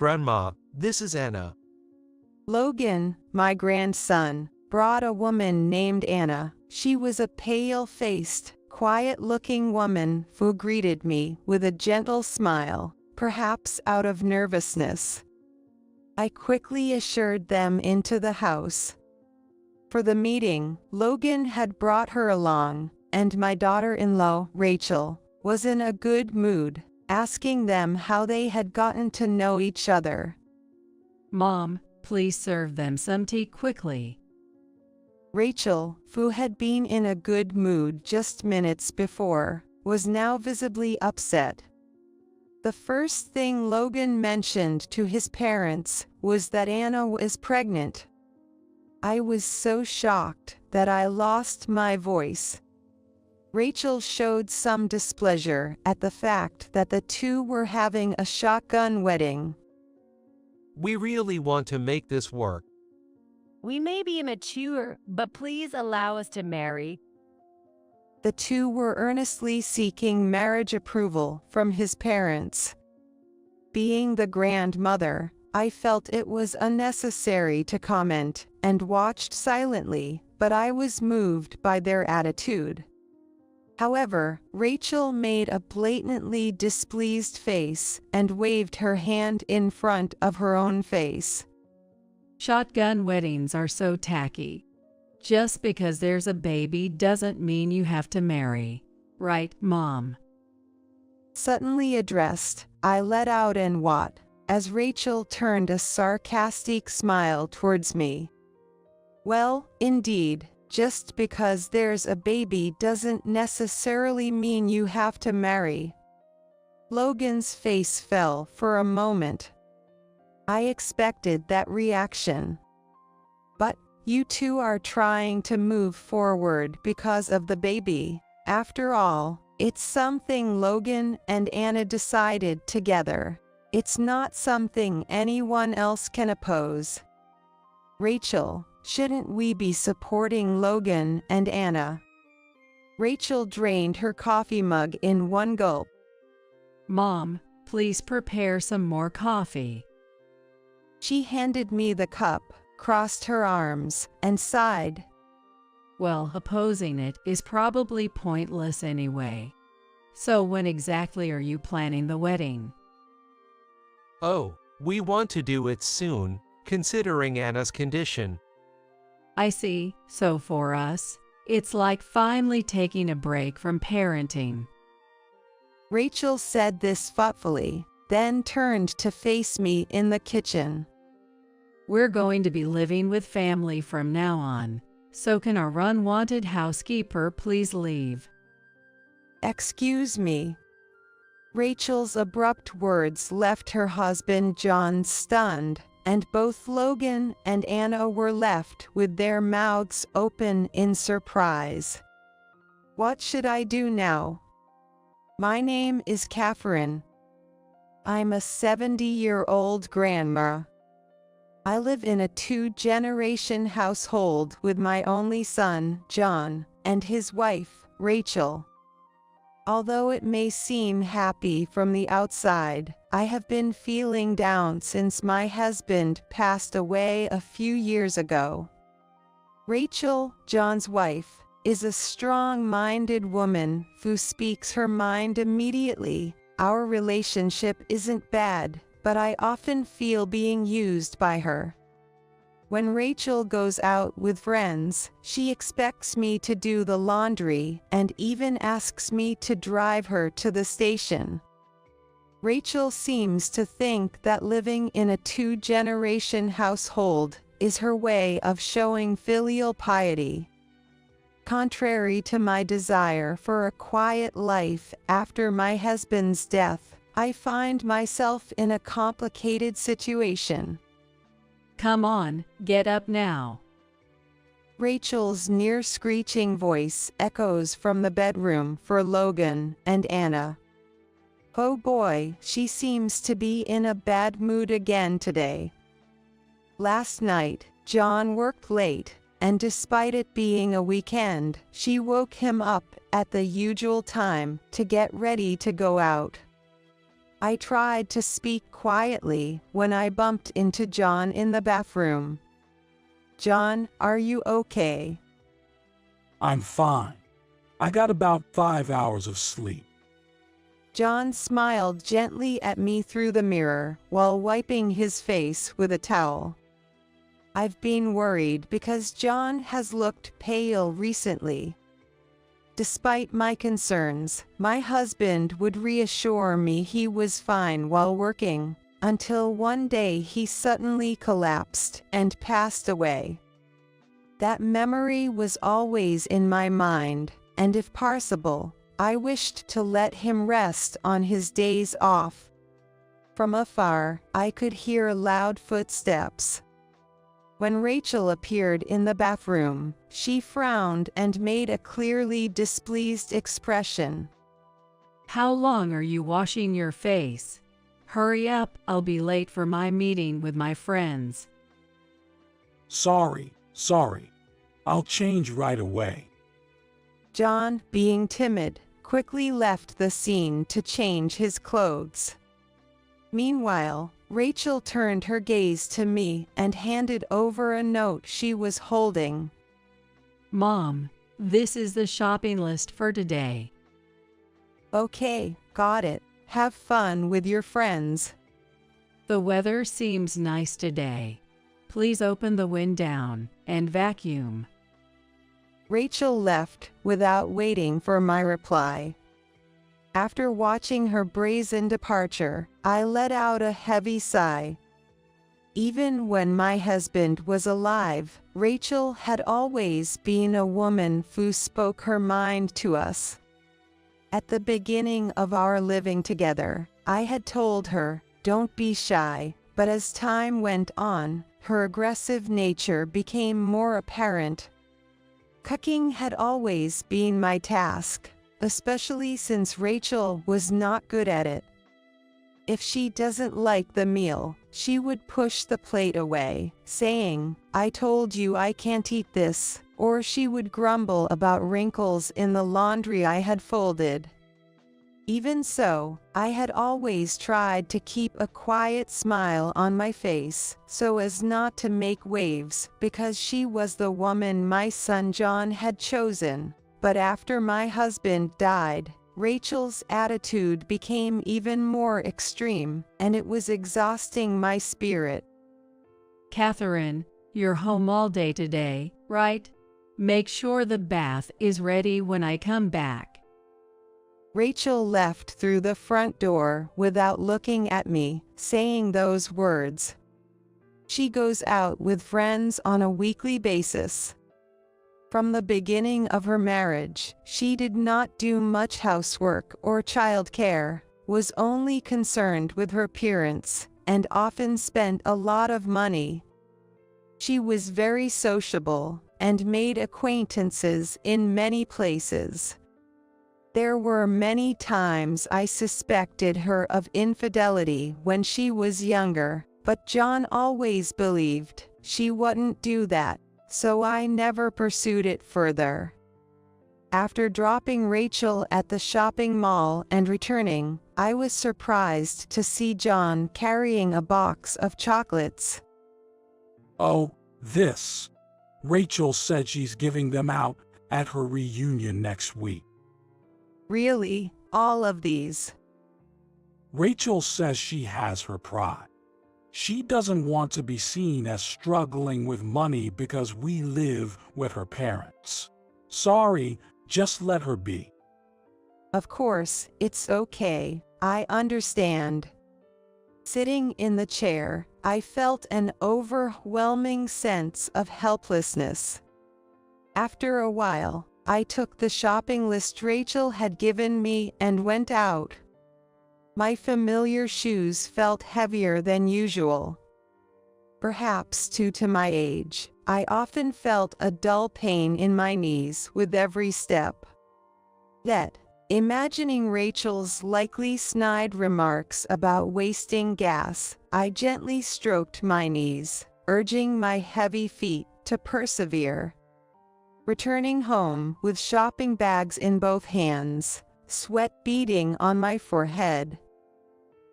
Grandma, this is Anna. Logan, my grandson, brought a woman named Anna. She was a pale-faced, quiet-looking woman who greeted me with a gentle smile, perhaps out of nervousness. I quickly ushered them into the house. For the meeting, Logan had brought her along, and my daughter-in-law, Rachel, was in a good mood, asking them how they had gotten to know each other. Mom, please serve them some tea quickly. Rachel, who had been in a good mood just minutes before, was now visibly upset. The first thing Logan mentioned to his parents was that Anna was pregnant. I was so shocked that I lost my voice. Rachel showed some displeasure at the fact that the two were having a shotgun wedding. We really want to make this work. We may be immature, but please allow us to marry. The two were earnestly seeking marriage approval from his parents. Being the grandmother, I felt it was unnecessary to comment and watched silently, but I was moved by their attitude. However, Rachel made a blatantly displeased face and waved her hand in front of her own face. Shotgun weddings are so tacky. Just because there's a baby doesn't mean you have to marry. Right, Mom? Suddenly addressed, I let out an "what?" as Rachel turned a sarcastic smile towards me. Well, indeed, just because there's a baby doesn't necessarily mean you have to marry. Logan's face fell for a moment. I expected that reaction. But you two are trying to move forward because of the baby. After all, it's something Logan and Anna decided together. It's not something anyone else can oppose. Rachel, shouldn't we be supporting Logan and Anna? Rachel drained her coffee mug in one gulp. Mom, please prepare some more coffee. She handed me the cup, crossed her arms, and sighed. Well, opposing it is probably pointless anyway. So when exactly are you planning the wedding? Oh, we want to do it soon, considering Anna's condition. I see. So for us, it's like finally taking a break from parenting. Rachel said this thoughtfully, then turned to face me in the kitchen. We're going to be living with family from now on, so can our unwanted housekeeper please leave? Excuse me. Rachel's abrupt words left her husband John stunned, and both Logan and Anna were left with their mouths open in surprise. What should I do now? My name is Catherine. I'm a 70-year-old grandma. I live in a two-generation household with my only son, John, and his wife, Rachel. Although it may seem happy from the outside, I have been feeling down since my husband passed away a few years ago. Rachel, John's wife, is a strong-minded woman who speaks her mind immediately. Our relationship isn't bad, but I often feel being used by her. When Rachel goes out with friends, she expects me to do the laundry and even asks me to drive her to the station. Rachel seems to think that living in a two-generation household is her way of showing filial piety. Contrary to my desire for a quiet life after my husband's death, I find myself in a complicated situation. Come on, get up now. Rachel's near-screeching voice echoes from the bedroom for Logan and Anna. Oh boy, she seems to be in a bad mood again today. Last night, John worked late, and despite it being a weekend, she woke him up at the usual time to get ready to go out. I tried to speak quietly when I bumped into John in the bathroom. John, are you okay? I'm fine. I got about 5 hours of sleep. John smiled gently at me through the mirror while wiping his face with a towel. I've been worried because John has looked pale recently. Despite my concerns, my husband would reassure me he was fine while working, until one day he suddenly collapsed and passed away. That memory was always in my mind, and if possible, I wished to let him rest on his days off. From afar, I could hear loud footsteps. When Rachel appeared in the bathroom, she frowned and made a clearly displeased expression. How long are you washing your face? Hurry up, I'll be late for my meeting with my friends. Sorry. I'll change right away. John, being timid, quickly left the scene to change his clothes. Meanwhile, Rachel turned her gaze to me and handed over a note she was holding. Mom, this is the shopping list for today. Okay, got it. Have fun with your friends. The weather seems nice today. Please open the window down and vacuum. Rachel left without waiting for my reply. After watching her brazen departure, I let out a heavy sigh. Even when my husband was alive, Rachel had always been a woman who spoke her mind to us. At the beginning of our living together, I had told her, "Don't be shy," but as time went on, her aggressive nature became more apparent. Cooking had always been my task, especially since Rachel was not good at it. If she doesn't like the meal, she would push the plate away, saying, "I told you I can't eat this," or she would grumble about wrinkles in the laundry I had folded. Even so, I had always tried to keep a quiet smile on my face, so as not to make waves, because she was the woman my son John had chosen. But after my husband died, Rachel's attitude became even more extreme, and it was exhausting my spirit. Catherine, you're home all day today, right? Make sure the bath is ready when I come back. Rachel left through the front door without looking at me, saying those words. She goes out with friends on a weekly basis. From the beginning of her marriage, she did not do much housework or childcare, was only concerned with her appearance, and often spent a lot of money. She was very sociable, and made acquaintances in many places. There were many times I suspected her of infidelity when she was younger, but John always believed she wouldn't do that, so I never pursued it further. After dropping Rachel at the shopping mall and returning, I was surprised to see John carrying a box of chocolates. Oh, this. Rachel said she's giving them out at her reunion next week. Really? All of these? Rachel says she has her pride. She doesn't want to be seen as struggling with money because we live with her parents. Sorry, just let her be. Of course, it's okay. I understand. Sitting in the chair, I felt an overwhelming sense of helplessness. After a while, I took the shopping list Rachel had given me and went out. My familiar shoes felt heavier than usual. Perhaps due to my age, I often felt a dull pain in my knees with every step. Yet, imagining Rachel's likely snide remarks about wasting gas, I gently stroked my knees, urging my heavy feet to persevere. Returning home with shopping bags in both hands, sweat beading on my forehead,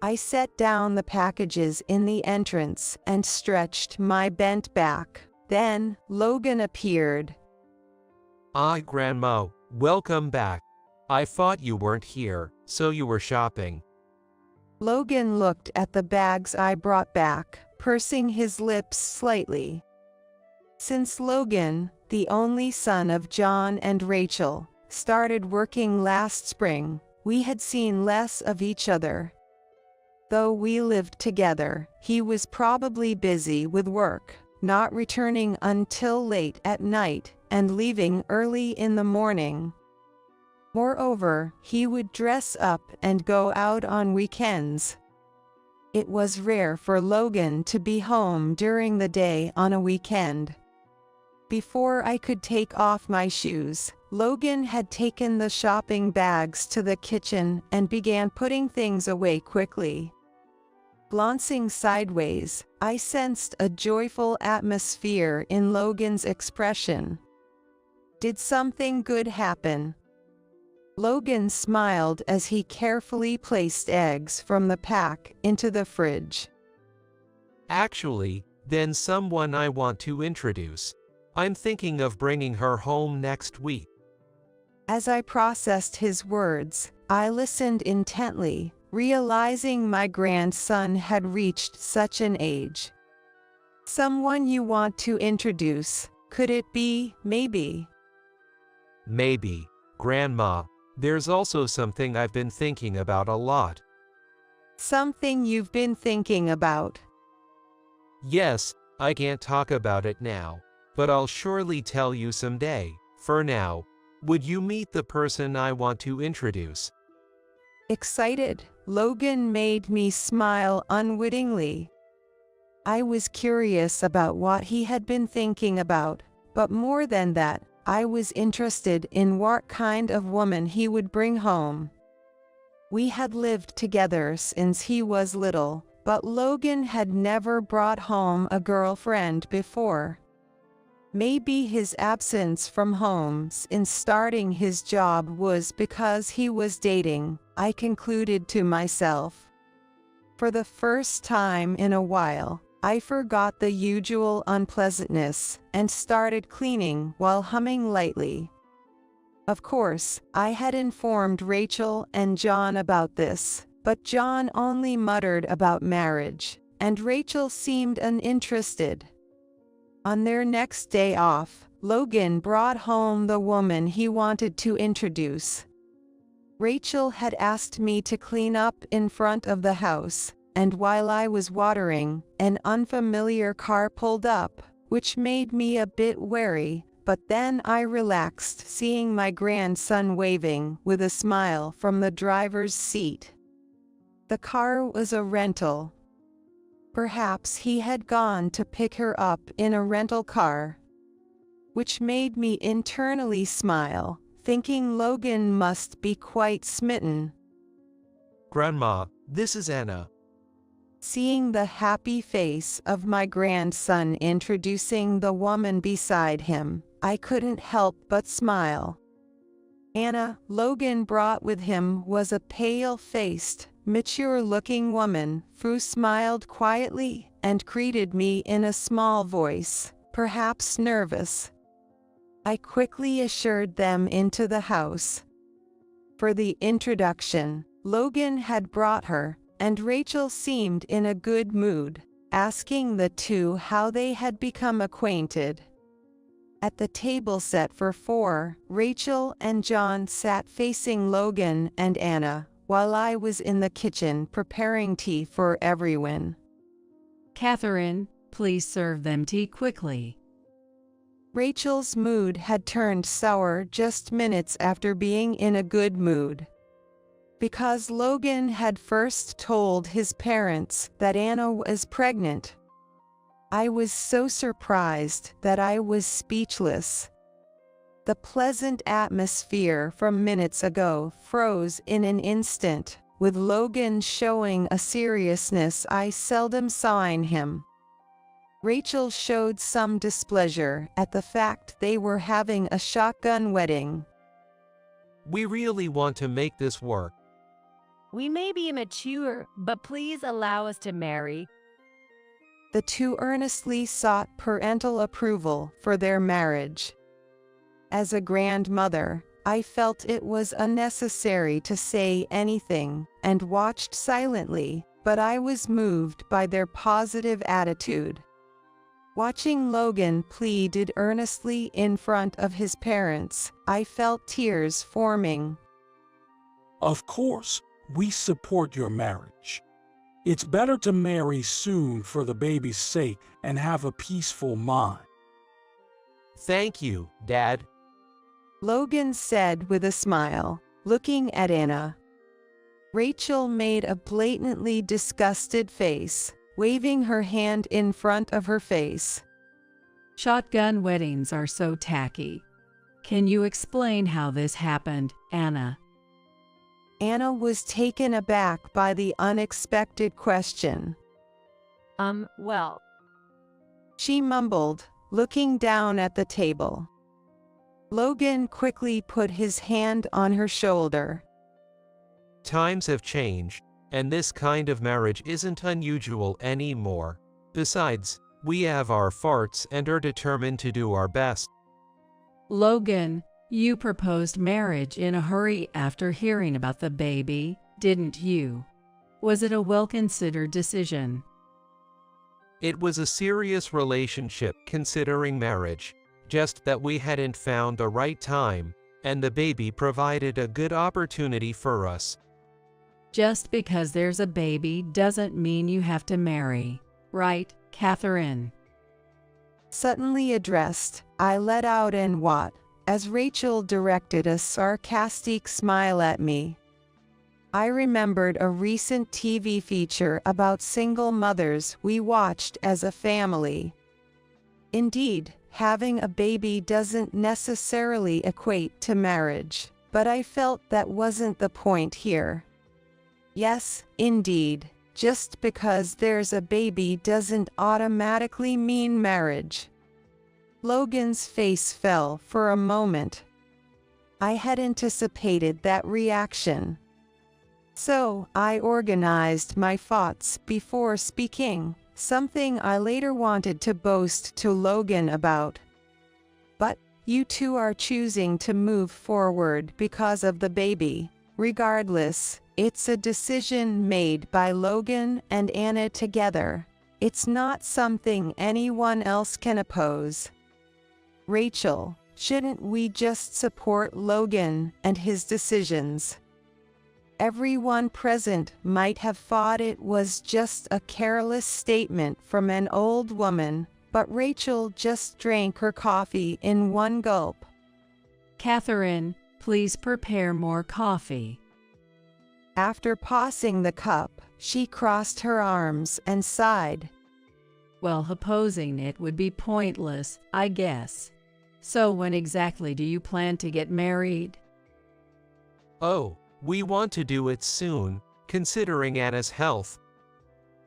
I set down the packages in the entrance and stretched my bent back. Then, Logan appeared. Ah, Grandma, welcome back. I thought you weren't here, so you were shopping. Logan looked at the bags I brought back, pursing his lips slightly. Since Logan, the only son of John and Rachel, started working last spring, we had seen less of each other. Though we lived together, he was probably busy with work, not returning until late at night and leaving early in the morning. Moreover, he would dress up and go out on weekends. It was rare for Logan to be home during the day on a weekend. Before I could take off my shoes, Logan had taken the shopping bags to the kitchen and began putting things away quickly. Glancing sideways, I sensed a joyful atmosphere in Logan's expression. Did something good happen? Logan smiled as he carefully placed eggs from the pack into the fridge. Actually, then someone I want to introduce. I'm thinking of bringing her home next week. As I processed his words, I listened intently, realizing my grandson had reached such an age. Someone you want to introduce, could it be, maybe? Maybe, Grandma. There's also something I've been thinking about a lot. Something you've been thinking about? Yes, I can't talk about it now, but I'll surely tell you someday. For now, would you meet the person I want to introduce? Excited, Logan made me smile unwittingly. I was curious about what he had been thinking about, but more than that, I was interested in what kind of woman he would bring home. We had lived together since he was little, but Logan had never brought home a girlfriend before. Maybe his absence from home since starting his job was because he was dating, I concluded to myself. For the first time in a while, I forgot the usual unpleasantness and started cleaning while humming lightly. Of course, I had informed Rachel and John about this, but John only muttered about marriage, and Rachel seemed uninterested. On their next day off, Logan brought home the woman he wanted to introduce. Rachel had asked me to clean up in front of the house, and while I was watering, an unfamiliar car pulled up, which made me a bit wary, but then I relaxed seeing my grandson waving with a smile from the driver's seat. The car was a rental. Perhaps he had gone to pick her up in a rental car, which made me internally smile, thinking Logan must be quite smitten. Grandma, this is Anna. Seeing the happy face of my grandson introducing the woman beside him, I couldn't help but smile. Anna, Logan brought with him, was a pale-faced, mature-looking woman who smiled quietly and greeted me in a small voice, perhaps nervous. I quickly ushered them into the house. For the introduction, Logan had brought her, and Rachel seemed in a good mood, asking the two how they had become acquainted. At the table set for 4, Rachel and John sat facing Logan and Anna, while I was in the kitchen preparing tea for everyone. Catherine, please serve them tea quickly. Rachel's mood had turned sour just minutes after being in a good mood. Because Logan had first told his parents that Anna was pregnant. I was so surprised that I was speechless. The pleasant atmosphere from minutes ago froze in an instant, with Logan showing a seriousness I seldom saw in him. Rachel showed some displeasure at the fact they were having a shotgun wedding. We really want to make this work. We may be immature, but please allow us to marry. The two earnestly sought parental approval for their marriage. As a grandmother, I felt it was unnecessary to say anything and watched silently, but I was moved by their positive attitude. Watching Logan pleaded earnestly in front of his parents, I felt tears forming. Of course, we support your marriage. It's better to marry soon for the baby's sake and have a peaceful mind. Thank you, Dad. Logan said with a smile, looking at Anna. Rachel made a blatantly disgusted face, waving her hand in front of her face. Shotgun weddings are so tacky. Can you explain how this happened, Anna? Anna was taken aback by the unexpected question. Well, She mumbled, looking down at the table. Logan quickly put his hand on her shoulder. Times have changed, and this kind of marriage isn't unusual anymore. Besides, we have our farts and are determined to do our best. Logan, you proposed marriage in a hurry after hearing about the baby, didn't you? Was it a well-considered decision? It was a serious relationship considering marriage, just that we hadn't found the right time, and the baby provided a good opportunity for us. Just because there's a baby doesn't mean you have to marry, right, Catherine? Suddenly addressed, I let out an what, as Rachel directed a sarcastic smile at me. I remembered a recent TV feature about single mothers we watched as a family. Indeed, having a baby doesn't necessarily equate to marriage, but I felt that wasn't the point here. Yes, indeed, just because there's a baby doesn't automatically mean marriage. Logan's face fell for a moment. I had anticipated that reaction. So, I organized my thoughts before speaking, something I later wanted to boast to Logan about. But, you two are choosing to move forward because of the baby. Regardless, it's a decision made by Logan and Anna together. It's not something anyone else can oppose. Rachel, shouldn't we just support Logan and his decisions? Everyone present might have thought it was just a careless statement from an old woman, but Rachel just drank her coffee in one gulp. Catherine, please prepare more coffee. After passing the cup, she crossed her arms and sighed. Well, opposing it would be pointless, I guess. So when exactly do you plan to get married? Oh, we want to do it soon, considering Anna's health.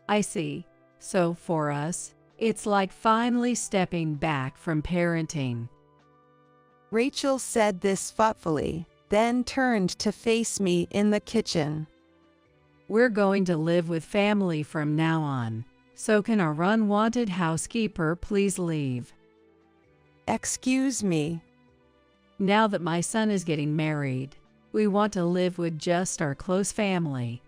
I see. So for us, it's like finally stepping back from parenting. Rachel said this thoughtfully, then turned to face me in the kitchen. We're going to live with family from now on. So can our unwanted housekeeper please leave? Excuse me. Now that my son is getting married, we want to live with just our close family.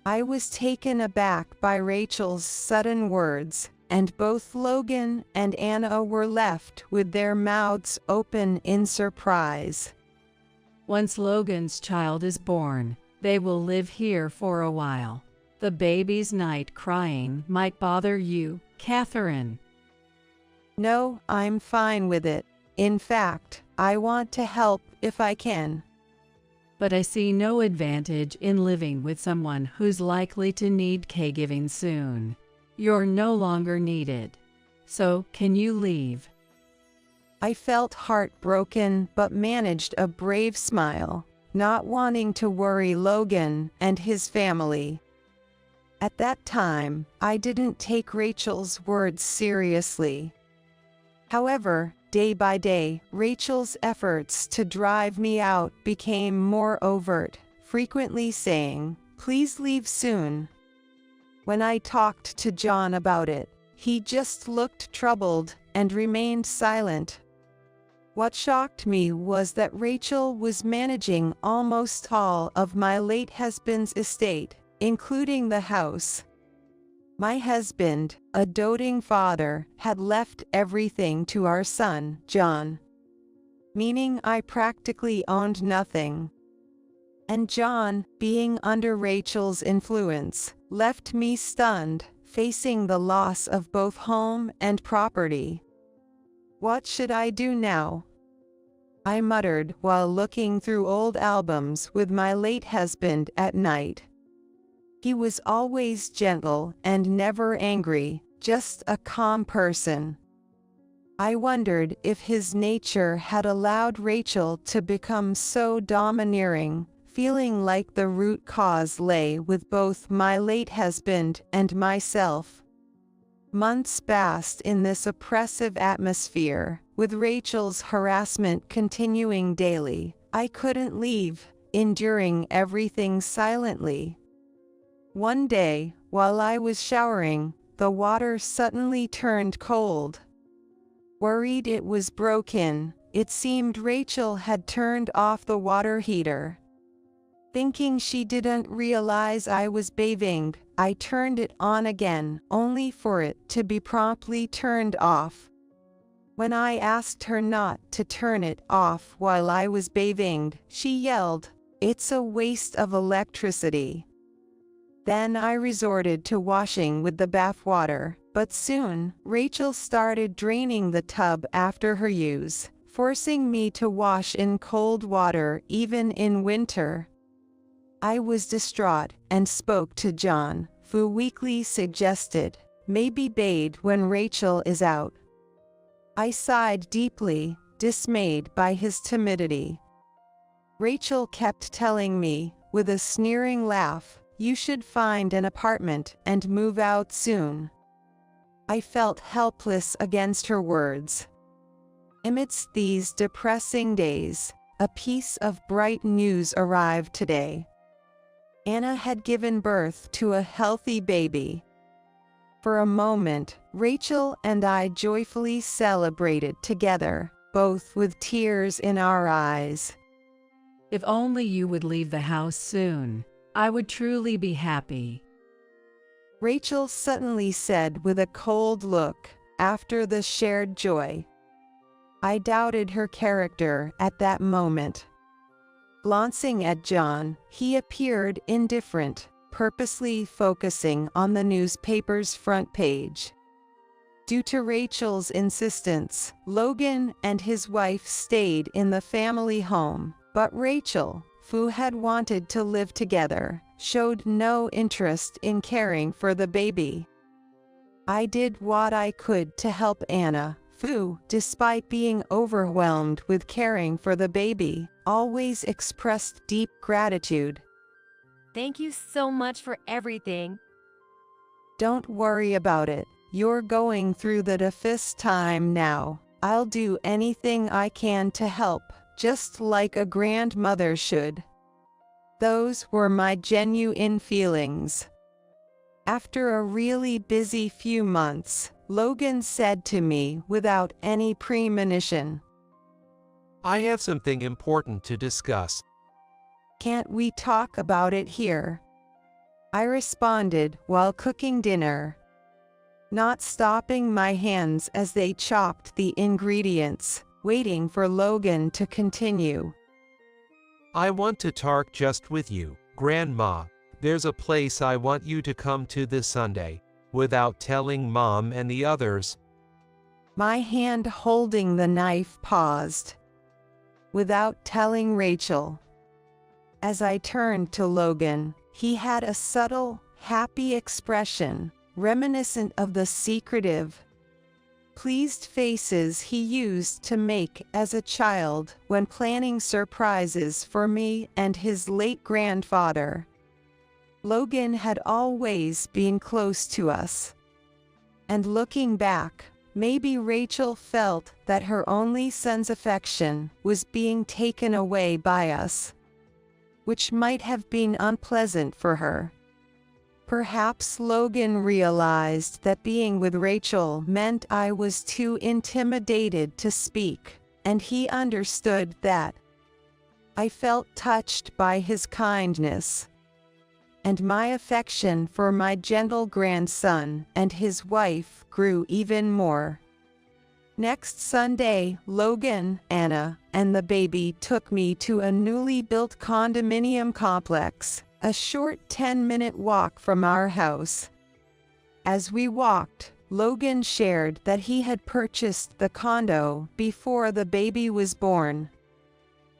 I was taken aback by Rachel's sudden words, and both Logan and Anna were left with their mouths open in surprise. Once Logan's child is born, they will live here for a while. The baby's night crying might bother you, Catherine. No, I'm fine with it. In fact, I want to help if I can. But I see no advantage in living with someone who's likely to need caregiving soon. You're no longer needed. So, can you leave? I felt heartbroken but managed a brave smile, not wanting to worry Logan and his family. At that time, I didn't take Rachel's words seriously. However, day by day, Rachel's efforts to drive me out became more overt, frequently saying, "Please leave soon." When I talked to John about it, he just looked troubled and remained silent. What shocked me was that Rachel was managing almost all of my late husband's estate, including the house. My husband, a doting father, had left everything to our son, John, meaning I practically owned nothing. And John, being under Rachel's influence, left me stunned, facing the loss of both home and property. What should I do now? I muttered while looking through old albums with my late husband at night. He was always gentle and never angry, just a calm person. I wondered if his nature had allowed Rachel to become so domineering, feeling like the root cause lay with both my late husband and myself. Months passed in this oppressive atmosphere, with Rachel's harassment continuing daily. I couldn't leave, enduring everything silently. One day, while I was showering, the water suddenly turned cold. Worried it was broken, it seemed Rachel had turned off the water heater. Thinking she didn't realize I was bathing, I turned it on again, only for it to be promptly turned off. When I asked her not to turn it off while I was bathing, she yelled, "It's a waste of electricity." Then I resorted to washing with the bath water, but soon, Rachel started draining the tub after her use, forcing me to wash in cold water even in winter. I was distraught and spoke to John, who weakly suggested, "Maybe bathe when Rachel is out." I sighed deeply, dismayed by his timidity. Rachel kept telling me, with a sneering laugh, "You should find an apartment and move out soon." I felt helpless against her words. Amidst these depressing days, a piece of bright news arrived today. Anna had given birth to a healthy baby. For a moment, Rachel and I joyfully celebrated together, both with tears in our eyes. If only you would leave the house soon, I would truly be happy. Rachel suddenly said with a cold look, after the shared joy. I doubted her character at that moment. Glancing at John, he appeared indifferent, purposely focusing on the newspaper's front page. Due to Rachel's insistence, Logan and his wife stayed in the family home, but Rachel, who had wanted to live together, showed no interest in caring for the baby. I did what I could to help Anna, who, despite being overwhelmed with caring for the baby, always expressed deep gratitude. Thank you so much for everything. Don't worry about it. You're going through the toughest time now. I'll do anything I can to help, just like a grandmother should. Those were my genuine feelings. After a really busy few months, Logan said to me without any premonition, I have something important to discuss. "Can't we talk about it here?" I responded while cooking dinner, not stopping my hands as they chopped the ingredients, waiting for Logan to continue. I want to talk just with you, Grandma. There's a place I want you to come to this Sunday, without telling Mom and the others. My hand holding the knife paused. Without telling Rachel. As I turned to Logan, he had a subtle, happy expression, reminiscent of the secretive, pleased faces he used to make as a child when planning surprises for me and his late grandfather. Logan had always been close to us. And looking back, maybe Rachel felt that her only son's affection was being taken away by us. which might have been unpleasant for her. Perhaps Logan realized that being with Rachel meant I was too intimidated to speak, and he understood that. I felt touched by his kindness, and my affection for my gentle grandson and his wife grew even more. Next Sunday, Logan, Anna, and the baby took me to a newly built condominium complex, a short 10-minute walk from our house. As we walked, Logan shared that he had purchased the condo before the baby was born,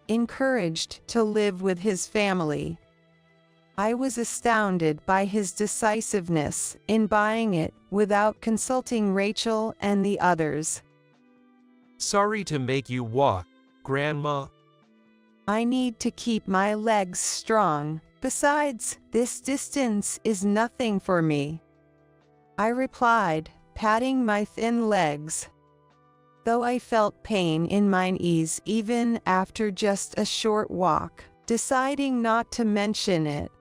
encouraged to live with his family. I was astounded by his decisiveness in buying it without consulting Rachel and the others. Sorry to make you walk, Grandma. I need to keep my legs strong. Besides, this distance is nothing for me, I replied, patting my thin legs, though I felt pain in my knees even after just a short walk, deciding not to mention it.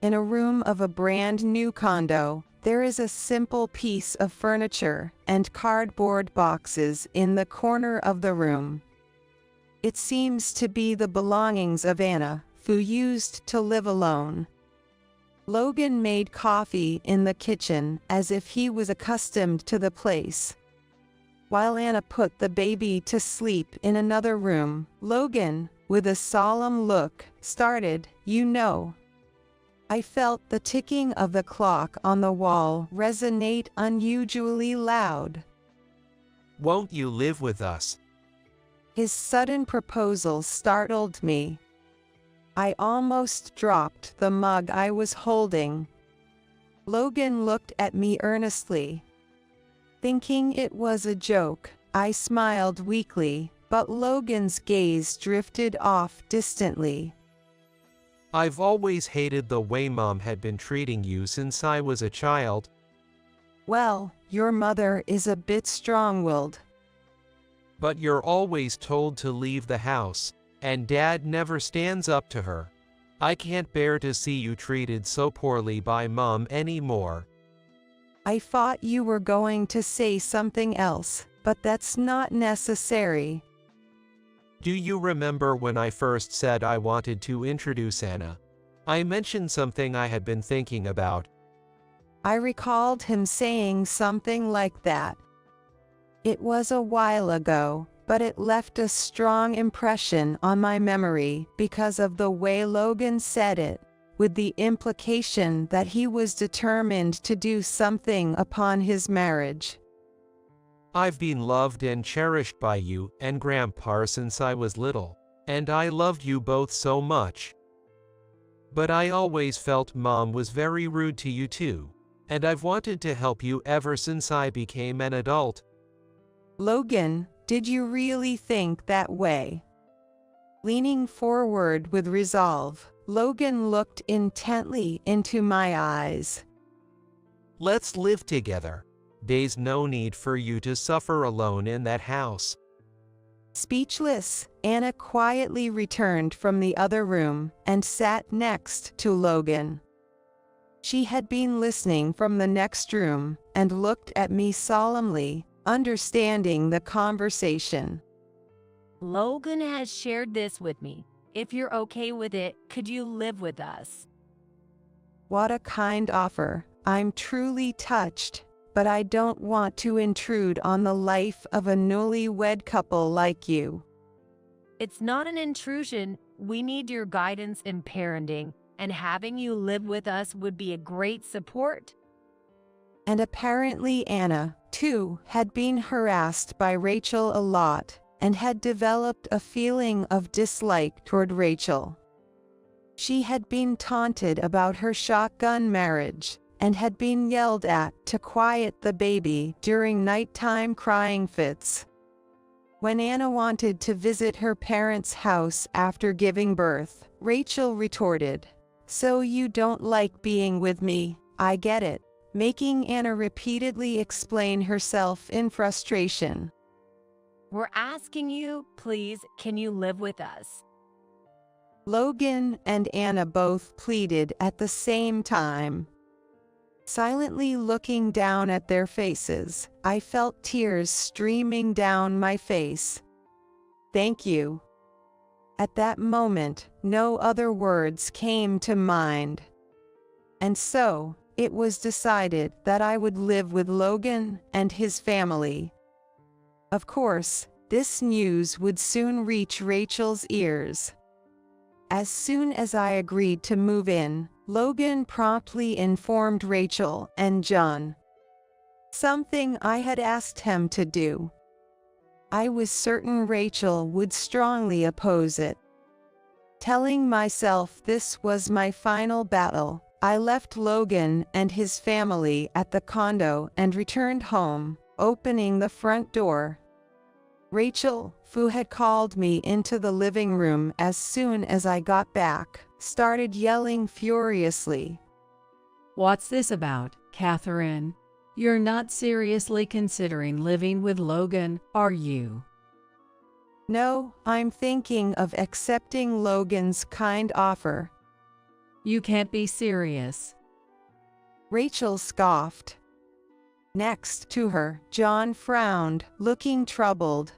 In a room of a brand new condo, there is a simple piece of furniture and cardboard boxes in the corner of the room. It seems to be the belongings of Anna, who used to live alone. Logan made coffee in the kitchen as if he was accustomed to the place. While Anna put the baby to sleep in another room, Logan, with a solemn look, started, "You know." I felt the ticking of the clock on the wall resonate unusually loud. Won't you live with us? His sudden proposal startled me. I almost dropped the mug I was holding. Logan looked at me earnestly. Thinking it was a joke, I smiled weakly, but Logan's gaze drifted off distantly. I've always hated the way Mom had been treating you since I was a child. Well, your mother is a bit strong-willed. But you're always told to leave the house, and Dad never stands up to her. I can't bear to see you treated so poorly by Mom anymore. I thought you were going to say something else, but that's not necessary. Do you remember when I first said I wanted to introduce Anna? I mentioned something I had been thinking about. I recalled him saying something like that. It was a while ago, but it left a strong impression on my memory because of the way Logan said it, with the implication that he was determined to do something upon his marriage. I've been loved and cherished by you and Grandpa since I was little, and I loved you both so much. But I always felt Mom was very rude to you too, and I've wanted to help you ever since I became an adult. Logan, did you really think that way? Leaning forward with resolve, Logan looked intently into my eyes. Let's live together. There's no need for you to suffer alone in that house. Speechless, Anna quietly returned from the other room and sat next to Logan. She had been listening from the next room and looked at me solemnly, understanding the conversation. Logan has shared this with me. If you're okay with it, could you live with us? What a kind offer. I'm truly touched, but I don't want to intrude on the life of a newlywed couple like you. It's not an intrusion. We need your guidance in parenting, and having you live with us would be a great support. And apparently Anna, too, had been harassed by Rachel a lot, and had developed a feeling of dislike toward Rachel. She had been taunted about her shotgun marriage, and had been yelled at to quiet the baby during nighttime crying fits. When Anna wanted to visit her parents' house after giving birth, Rachel retorted, "So you don't like being with me, I get it," making Anna repeatedly explain herself in frustration. We're asking you, please, can you live with us? Logan and Anna both pleaded at the same time. Silently looking down at their faces, I felt tears streaming down my face. Thank you. At that moment, no other words came to mind. And so, it was decided that I would live with Logan and his family. Of course, this news would soon reach Rachel's ears. As soon as I agreed to move in, Logan promptly informed Rachel and John. Something I had asked him to do. I was certain Rachel would strongly oppose it. Telling myself this was my final battle, I left Logan and his family at the condo and returned home, opening the front door. Rachel, who had called me into the living room as soon as I got back, started yelling furiously. What's this about, Catherine? You're not seriously considering living with Logan, are you? No, I'm thinking of accepting Logan's kind offer. You can't be serious. Rachel scoffed. Next to her, John frowned, looking troubled.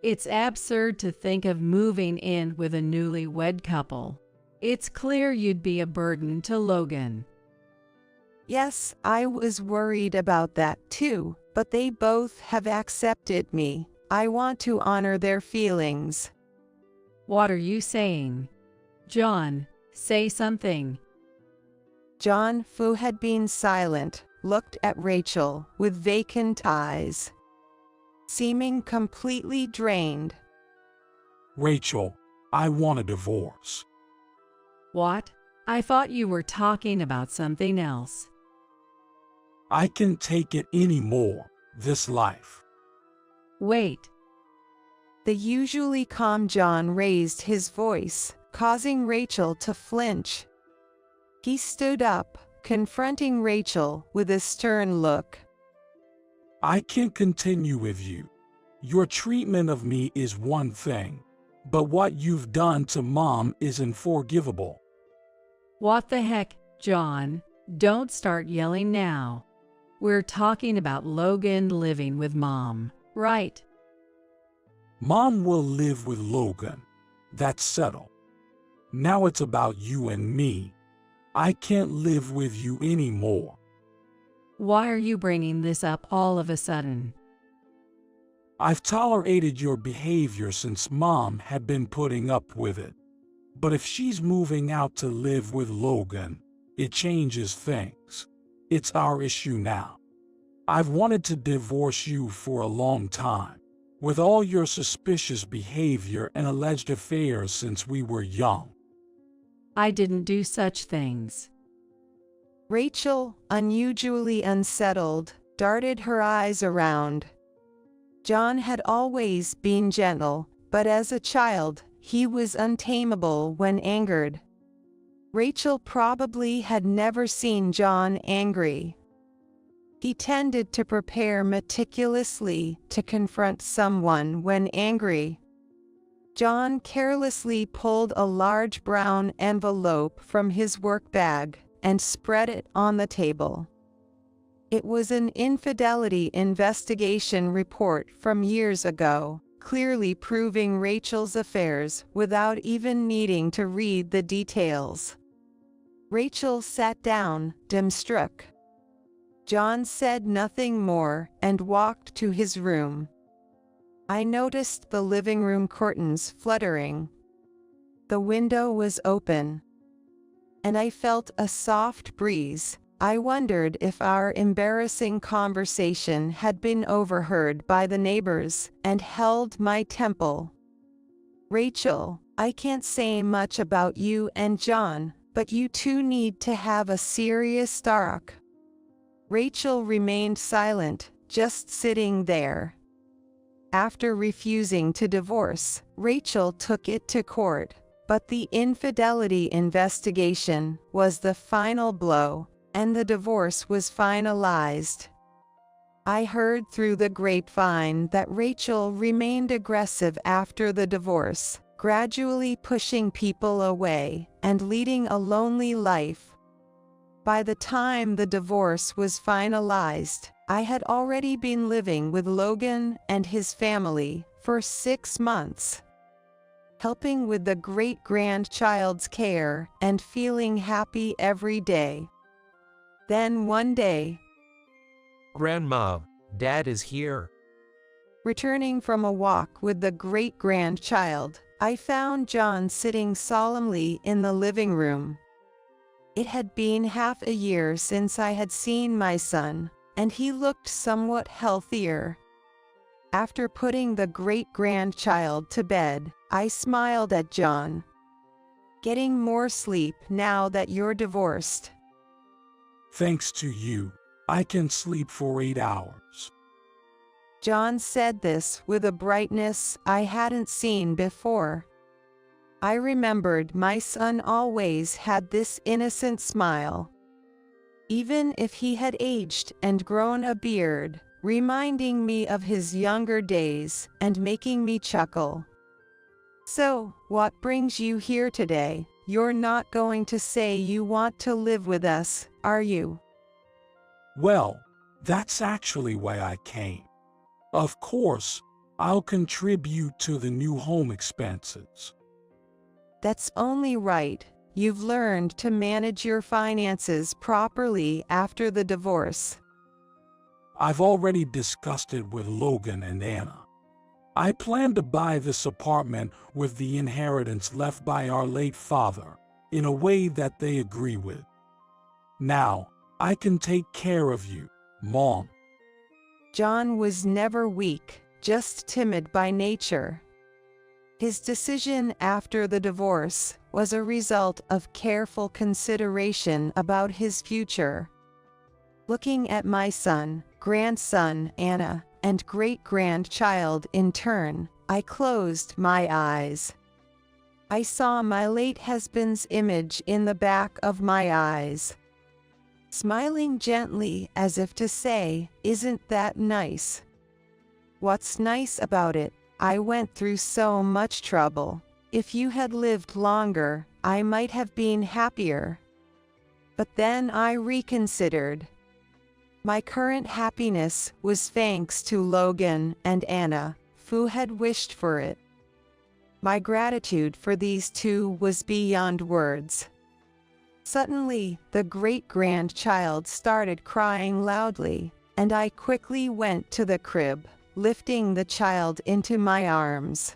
It's absurd to think of moving in with a newlywed couple. It's clear you'd be a burden to Logan. Yes, I was worried about that too, but they both have accepted me. I want to honor their feelings. What are you saying? John, say something. John, who had been silent, looked at Rachel with vacant eyes, seeming completely drained. Rachel, I want a divorce. What? I thought you were talking about something else. I can't take it anymore, this life. Wait. The usually calm John raised his voice, causing Rachel to flinch. He stood up, confronting Rachel with a stern look. I can't continue with you. Your treatment of me is one thing, but what you've done to Mom is unforgivable. What the heck, John? Don't start yelling now. We're talking about Logan living with Mom, right? Mom will live with Logan. That's settled. Now it's about you and me. I can't live with you anymore. Why are you bringing this up all of a sudden? I've tolerated your behavior since Mom had been putting up with it. But if she's moving out to live with Logan, it changes things. It's our issue now. I've wanted to divorce you for a long time, with all your suspicious behavior and alleged affairs since we were young. I didn't do such things. Rachel, unusually unsettled, darted her eyes around. John had always been gentle, but as a child, he was untamable when angered. Rachel probably had never seen John angry. He tended to prepare meticulously to confront someone when angry. John carelessly pulled a large brown envelope from his work bag and spread it on the table. It was an infidelity investigation report from years ago, clearly proving Rachel's affairs without even needing to read the details. Rachel sat down, dumbstruck. John said nothing more and walked to his room. I noticed the living room curtains fluttering. The window was open, and I felt a soft breeze. I wondered if our embarrassing conversation had been overheard by the neighbors, and held my temple. Rachel, I can't say much about you and John, but you two need to have a serious talk. Rachel remained silent, just sitting there. After refusing to divorce, Rachel took it to court, but the infidelity investigation was the final blow, and the divorce was finalized. I heard through the grapevine that Rachel remained aggressive after the divorce, gradually pushing people away and leading a lonely life. By the time the divorce was finalized, I had already been living with Logan and his family for 6 months, helping with the great-grandchild's care and feeling happy every day. Then one day, Grandma, Dad is here. returning from a walk with the great-grandchild, I found John sitting solemnly in the living room. It had been half a year since I had seen my son, and he looked somewhat healthier. After putting the great-grandchild to bed, I smiled at John. "Getting more sleep now that you're divorced?" Thanks to you, I can sleep for 8 hours. John said this with a brightness I hadn't seen before. I remembered my son always had this innocent smile, even if he had aged and grown a beard, reminding me of his younger days and making me chuckle. "So, what brings you here today? You're not going to say you want to live with us, are you?" Well, that's actually why I came. Of course, I'll contribute to the new home expenses. That's only right. You've learned to manage your finances properly after the divorce. I've already discussed it with Logan and Anna. I plan to buy this apartment with the inheritance left by our late father in a way that they agree with. Now, I can take care of you, Mom. John was never weak, just timid by nature. His decision after the divorce was a result of careful consideration about his future. Looking at my son, grandson, Anna, and great-grandchild in turn, I closed my eyes. I saw my late husband's image in the back of my eyes, smiling gently as if to say, "Isn't that nice?" What's nice about it? I went through so much trouble. If you had lived longer, I might have been happier. But then I reconsidered. My current happiness was thanks to Logan and Anna, who had wished for it. My gratitude for these two was beyond words. Suddenly, the great-grandchild started crying loudly, and I quickly went to the crib, lifting the child into my arms.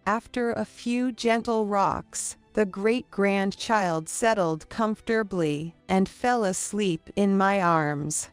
After a few gentle rocks, the great-grandchild settled comfortably and fell asleep in my arms.